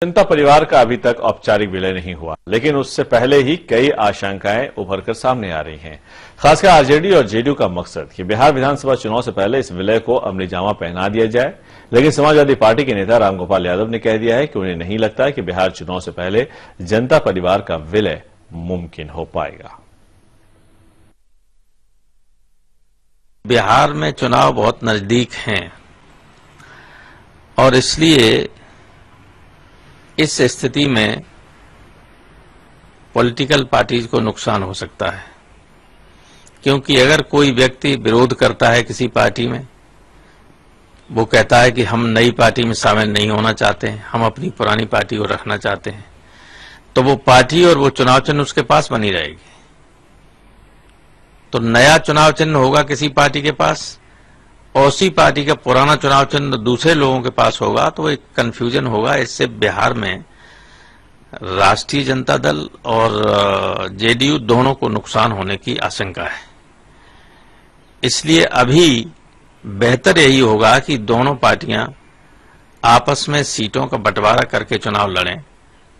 जनता परिवार का अभी तक औपचारिक विलय नहीं हुआ, लेकिन उससे पहले ही कई आशंकाएं उभरकर सामने आ रही हैं। खासकर आरजेडी और जेडीयू का मकसद कि बिहार विधानसभा चुनाव से पहले इस विलय को अमली जामा पहना दिया जाए। लेकिन समाजवादी पार्टी के नेता रामगोपाल यादव ने कह दिया है कि उन्हें नहीं लगता है कि बिहार चुनाव से पहले जनता परिवार का विलय मुमकिन हो पाएगा। बिहार में चुनाव बहुत नजदीक हैं और इसलिए इस स्थिति में पॉलिटिकल पार्टीज को नुकसान हो सकता है, क्योंकि अगर कोई व्यक्ति विरोध करता है किसी पार्टी में, वो कहता है कि हम नई पार्टी में शामिल नहीं होना चाहते हैं, हम अपनी पुरानी पार्टी को रखना चाहते हैं, तो वो पार्टी और वो चुनाव चिन्ह उसके पास बनी रहेगी। तो नया चुनाव चिन्ह होगा किसी पार्टी के पास और उसी पार्टी का पुराना चुनाव चिन्ह दूसरे लोगों के पास होगा, तो एक कंफ्यूजन होगा। इससे बिहार में राष्ट्रीय जनता दल और जेडीयू दोनों को नुकसान होने की आशंका है। इसलिए अभी बेहतर यही होगा कि दोनों पार्टियां आपस में सीटों का बंटवारा करके चुनाव लड़ें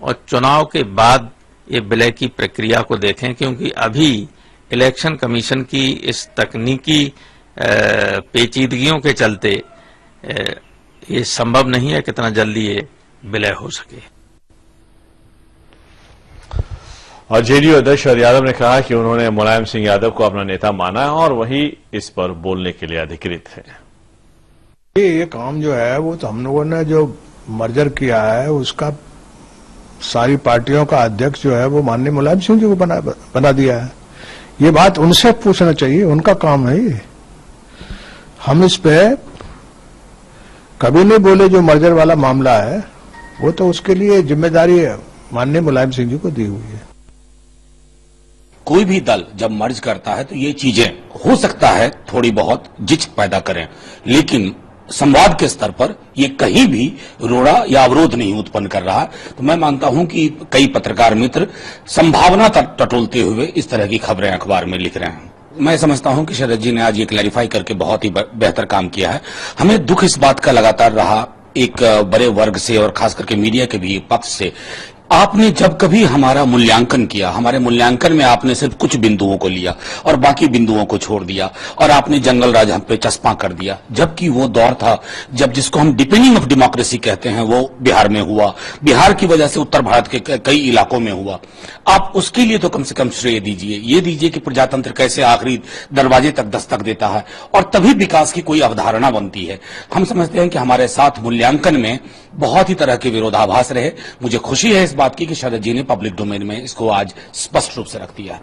और चुनाव के बाद ये विलय की प्रक्रिया को देखें, क्योंकि अभी इलेक्शन कमीशन की इस तकनीकी पेचीदगियों के चलते ये संभव नहीं है कितना जल्दी ये विलय हो सके। और जेडीयू अध्यक्ष शरद यादव ने कहा कि उन्होंने मुलायम सिंह यादव को अपना नेता माना है और वही इस पर बोलने के लिए अधिकृत है। ये काम जो है वो तो हम लोगों ने जो मर्जर किया है उसका सारी पार्टियों का अध्यक्ष जो है वो माननीय मुलायम सिंह जी को बना दिया है। ये बात उनसे पूछना चाहिए, उनका काम है ये। हम इस पे कभी नहीं बोले। जो मर्जर वाला मामला है वो तो उसके लिए जिम्मेदारी माननीय मुलायम सिंह जी को दी हुई है। कोई भी दल जब मर्ज करता है तो ये चीजें हो सकता है थोड़ी बहुत झिझक पैदा करें, लेकिन संवाद के स्तर पर ये कहीं भी रोड़ा या अवरोध नहीं उत्पन्न कर रहा। तो मैं मानता हूं कि कई पत्रकार मित्र संभावना टटोलते हुए इस तरह की खबरें अखबार में लिख रहे हैं। मैं समझता हूं कि शरद जी ने आज ये क्लैरिफाई करके बहुत ही बेहतर काम किया है। हमें दुख इस बात का लगातार रहा एक बड़े वर्ग से और खास करके मीडिया के भी पक्ष से। आपने जब कभी हमारा मूल्यांकन किया, हमारे मूल्यांकन में आपने सिर्फ कुछ बिंदुओं को लिया और बाकी बिंदुओं को छोड़ दिया और आपने जंगल राज हम पे चस्पा कर दिया, जबकि वो दौर था जब जिसको हम डिपेंडिंग ऑफ डेमोक्रेसी कहते हैं वो बिहार में हुआ। बिहार की वजह से उत्तर भारत के कई इलाकों में हुआ। आप उसके लिए तो कम से कम श्रेय दीजिए, ये दीजिए कि प्रजातंत्र कैसे आखिरी दरवाजे तक दस्तक देता है और तभी विकास की कोई अवधारणा बनती है। हम समझते हैं कि हमारे साथ मूल्यांकन में बहुत ही तरह के विरोधाभास रहे। मुझे खुशी है इस बात की कि शरद जी ने पब्लिक डोमेन में इसको आज स्पष्ट रूप से रख दिया है।